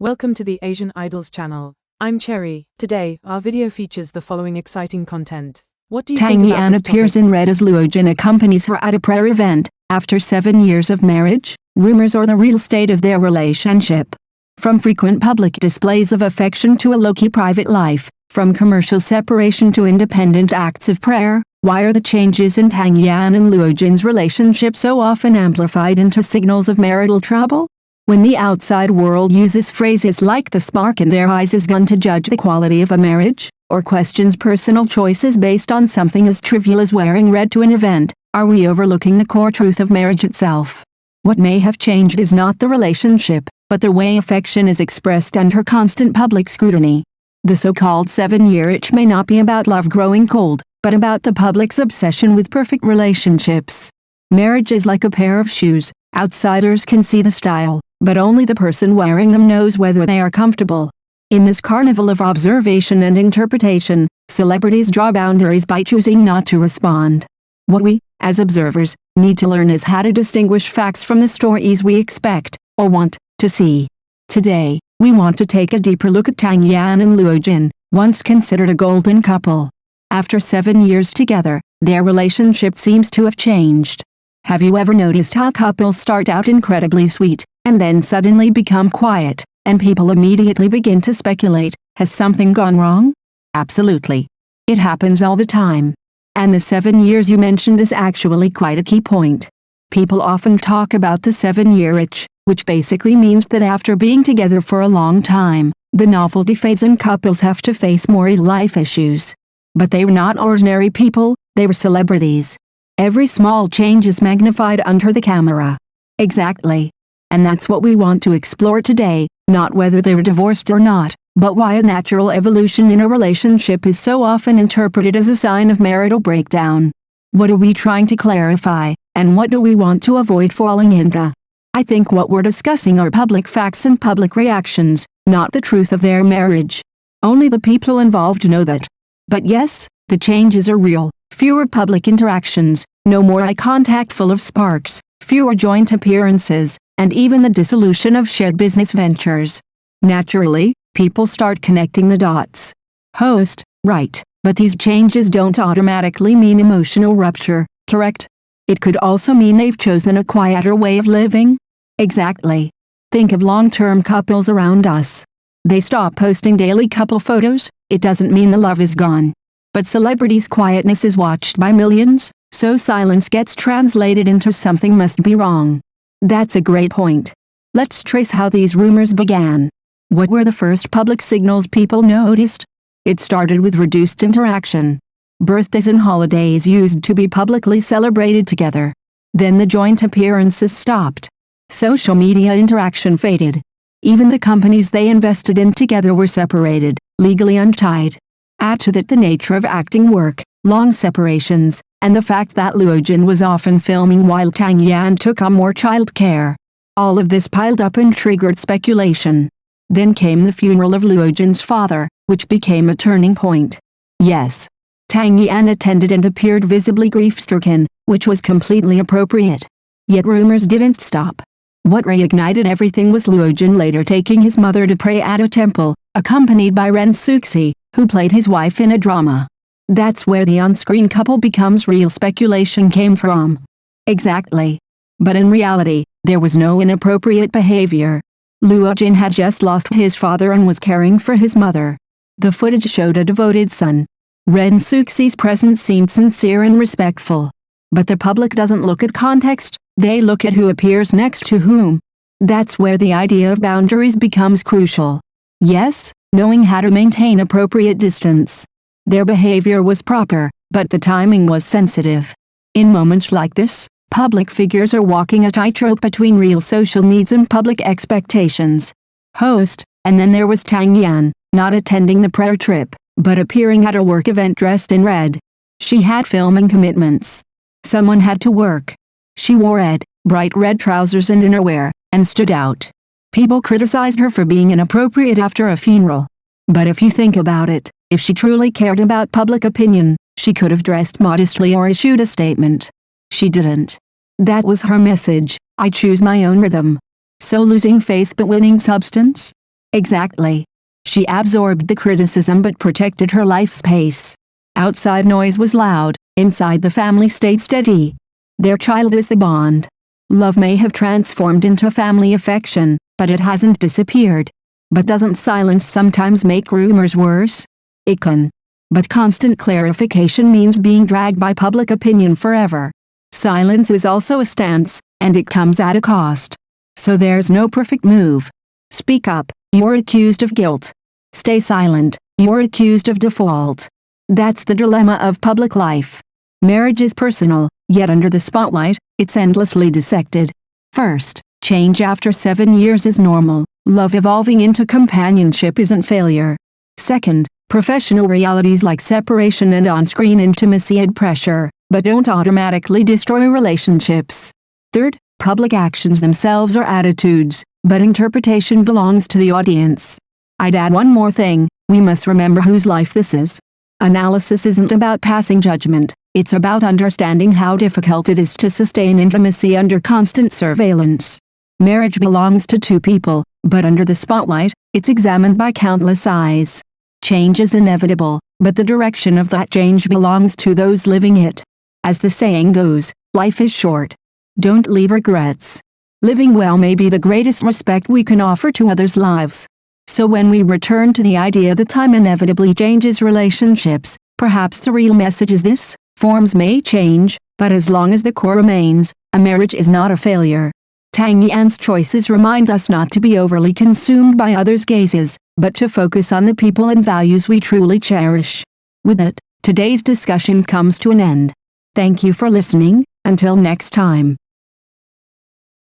Welcome to the Asian Idols channel. I'm Cherry. Today, our video features the following exciting content. What do you Tang think about Yan this appears topic? in red as Luo Jin accompanies her at a prayer event. After 7 years of marriage, rumors are the real state of their relationship. From frequent public displays of affection to a low-key private life, from commercial separation to independent acts of prayer, why are the changes in Tang Yan and Luo Jin's relationship so often amplified into signals of marital trouble? When the outside world uses phrases like "the spark in their eyes is gone" to judge the quality of a marriage, or questions personal choices based on something as trivial as wearing red to an event, are we overlooking the core truth of marriage itself? What may have changed is not the relationship, but the way affection is expressed under constant public scrutiny. The so-called 7-year itch may not be about love growing cold, but about the public's obsession with perfect relationships. Marriage is like a pair of shoes. Outsiders can see the style, but only the person wearing them knows whether they are comfortable. In this carnival of observation and interpretation, celebrities draw boundaries by choosing not to respond. What we, as observers, need to learn is how to distinguish facts from the stories we expect, or want, to see. Today, we want to take a deeper look at Tang Yan and Luo Jin, once considered a golden couple. After 7 years together, their relationship seems to have changed. Have you ever noticed how couples start out incredibly sweet, and then suddenly become quiet, and people immediately begin to speculate, has something gone wrong? Absolutely. It happens all the time. And the 7 years you mentioned is actually quite a key point. People often talk about the 7-year itch, which basically means that after being together for a long time, the novelty fades and couples have to face more real-life issues. But they were not ordinary people, they were celebrities. Every small change is magnified under the camera. Exactly. And that's what we want to explore today, not whether they were divorced or not, but why a natural evolution in a relationship is so often interpreted as a sign of marital breakdown. What are we trying to clarify, and what do we want to avoid falling into? I think what we're discussing are public facts and public reactions, not the truth of their marriage. Only the people involved know that. But yes, the changes are real. Fewer public interactions, no more eye contact full of sparks, fewer joint appearances, and even the dissolution of shared business ventures. Naturally, people start connecting the dots. Host, right, but these changes don't automatically mean emotional rupture, correct? It could also mean they've chosen a quieter way of living. Exactly. Think of long-term couples around us. They stop posting daily couple photos. It doesn't mean the love is gone. But celebrities' quietness is watched by millions, so silence gets translated into something must be wrong. That's a great point. Let's trace how these rumors began. What were the first public signals people noticed? It started with reduced interaction. Birthdays and holidays used to be publicly celebrated together. Then the joint appearances stopped. Social media interaction faded. Even the companies they invested in together were separated, legally untied. Add to that the nature of acting work, long separations, and the fact that Luo Jin was often filming while Tang Yan took on more childcare. All of this piled up and triggered speculation. Then came the funeral of Luo Jin's father, which became a turning point. Yes, Tang Yan attended and appeared visibly grief-stricken, which was completely appropriate. Yet rumors didn't stop. What reignited everything was Luo Jin later taking his mother to pray at a temple, accompanied by Ren Suxi, who played his wife in a drama. That's where the on-screen couple becomes real. Speculation came from. Exactly. But in reality, there was no inappropriate behavior. Luo Jin had just lost his father and was caring for his mother. The footage showed a devoted son. Ren Suxi's presence seemed sincere and respectful. But the public doesn't look at context, they look at who appears next to whom. That's where the idea of boundaries becomes crucial. Yes, knowing how to maintain appropriate distance. Their behavior was proper, but the timing was sensitive. In moments like this, public figures are walking a tightrope between real social needs and public expectations. Host, and then there was Tang Yan, not attending the prayer trip, but appearing at a work event dressed in red. She had filming commitments. Someone had to work. She wore bright red trousers and innerwear, and stood out. People criticized her for being inappropriate after a funeral. But if you think about it, if she truly cared about public opinion, she could have dressed modestly or issued a statement. She didn't. That was her message: I choose my own rhythm. So losing face but winning substance? Exactly. She absorbed the criticism but protected her life space. Outside noise was loud, inside the family stayed steady. Their child is the bond. Love may have transformed into family affection, but it hasn't disappeared. But doesn't silence sometimes make rumors worse? It can. But constant clarification means being dragged by public opinion forever. Silence is also a stance, and it comes at a cost. So there's no perfect move. Speak up, you're accused of guilt. Stay silent, you're accused of default. That's the dilemma of public life. Marriage is personal, yet under the spotlight, it's endlessly dissected. First, change after 7 years is normal. Love evolving into companionship isn't failure. Second, professional realities like separation and on-screen intimacy add pressure, but don't automatically destroy relationships. Third, public actions themselves are attitudes, but interpretation belongs to the audience. I'd add one more thing, we must remember whose life this is. Analysis isn't about passing judgment, it's about understanding how difficult it is to sustain intimacy under constant surveillance. Marriage belongs to two people, but under the spotlight, it's examined by countless eyes. Change is inevitable, but the direction of that change belongs to those living it. As the saying goes, life is short. Don't leave regrets. Living well may be the greatest respect we can offer to others' lives. So when we return to the idea that time inevitably changes relationships, perhaps the real message is this: forms may change, but as long as the core remains, a marriage is not a failure. Tang Yan's choices remind us not to be overly consumed by others' gazes, but to focus on the people and values we truly cherish. With it, today's discussion comes to an end. Thank you for listening. Until next time.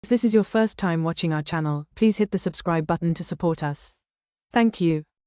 If this is your first time watching our channel, please hit the subscribe button to support us. Thank you.